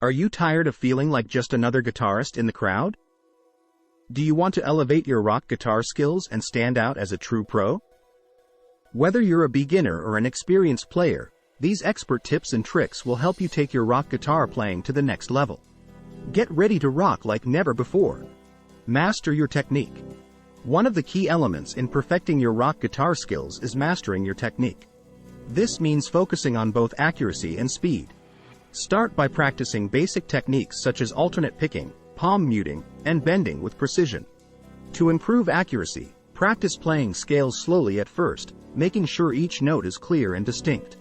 Are you tired of feeling like just another guitarist in the crowd? Do you want to elevate your rock guitar skills and stand out as a true pro? Whether you're a beginner or an experienced player, these expert tips and tricks will help you take your rock guitar playing to the next level. Get ready to rock like never before. Master your technique. One of the key elements in perfecting your rock guitar skills is mastering your technique. This means focusing on both accuracy and speed. Start by practicing basic techniques such as alternate picking, palm muting, and bending with precision. To improve accuracy, practice playing scales slowly at first, making sure each note is clear and distinct.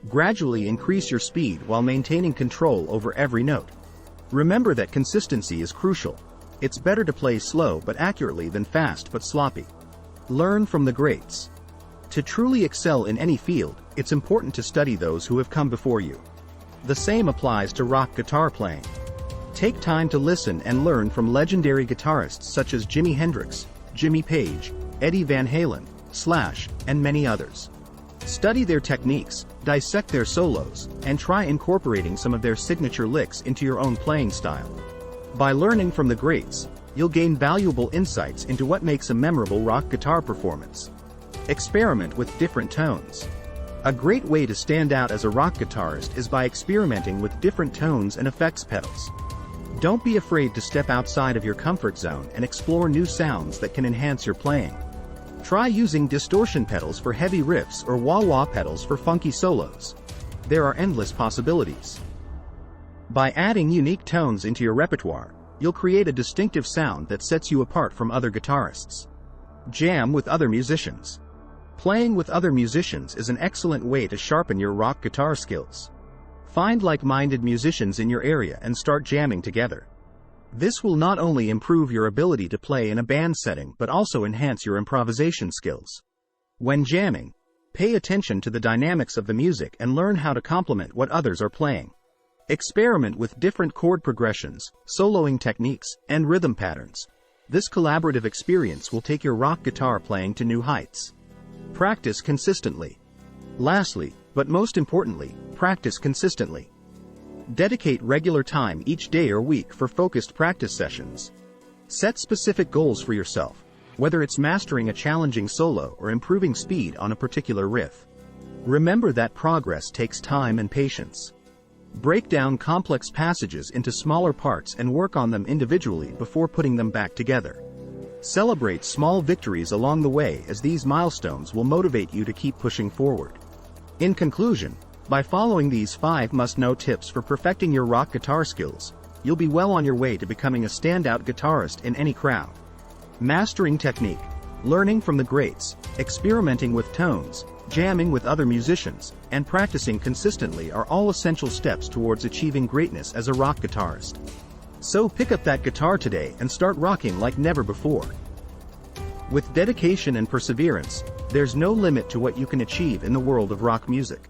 Gradually increase your speed while maintaining control over every note. Remember that consistency is crucial. It's better to play slow but accurately than fast but sloppy. Learn from the greats. To truly excel in any field, it's important to study those who have come before you. The same applies to rock guitar playing. Take time to listen and learn from legendary guitarists such as Jimi Hendrix, Jimmy Page, Eddie Van Halen, Slash, and many others. Study their techniques, dissect their solos, and try incorporating some of their signature licks into your own playing style. By learning from the greats, you'll gain valuable insights into what makes a memorable rock guitar performance. Experiment with different tones. A great way to stand out as a rock guitarist is by experimenting with different tones and effects pedals. Don't be afraid to step outside of your comfort zone and explore new sounds that can enhance your playing. Try using distortion pedals for heavy riffs or wah-wah pedals for funky solos. There are endless possibilities. By adding unique tones into your repertoire, you'll create a distinctive sound that sets you apart from other guitarists. Jam with other musicians. Playing with other musicians is an excellent way to sharpen your rock guitar skills. Find like-minded musicians in your area and start jamming together. This will not only improve your ability to play in a band setting but also enhance your improvisation skills. When jamming, pay attention to the dynamics of the music and learn how to complement what others are playing. Experiment with different chord progressions, soloing techniques, and rhythm patterns. This collaborative experience will take your rock guitar playing to new heights. Practice consistently. Lastly, but most importantly, practice consistently. Dedicate regular time each day or week for focused practice sessions. Set specific goals for yourself, whether it's mastering a challenging solo or improving speed on a particular riff. Remember that progress takes time and patience. Break down complex passages into smaller parts and work on them individually before putting them back together. Celebrate small victories along the way, as these milestones will motivate you to keep pushing forward. In conclusion, by following these 5 must-know tips for perfecting your rock guitar skills, you'll be well on your way to becoming a standout guitarist in any crowd. Mastering technique, learning from the greats, experimenting with tones, jamming with other musicians, and practicing consistently are all essential steps towards achieving greatness as a rock guitarist. So pick up that guitar today and start rocking like never before. With dedication and perseverance, there's no limit to what you can achieve in the world of rock music.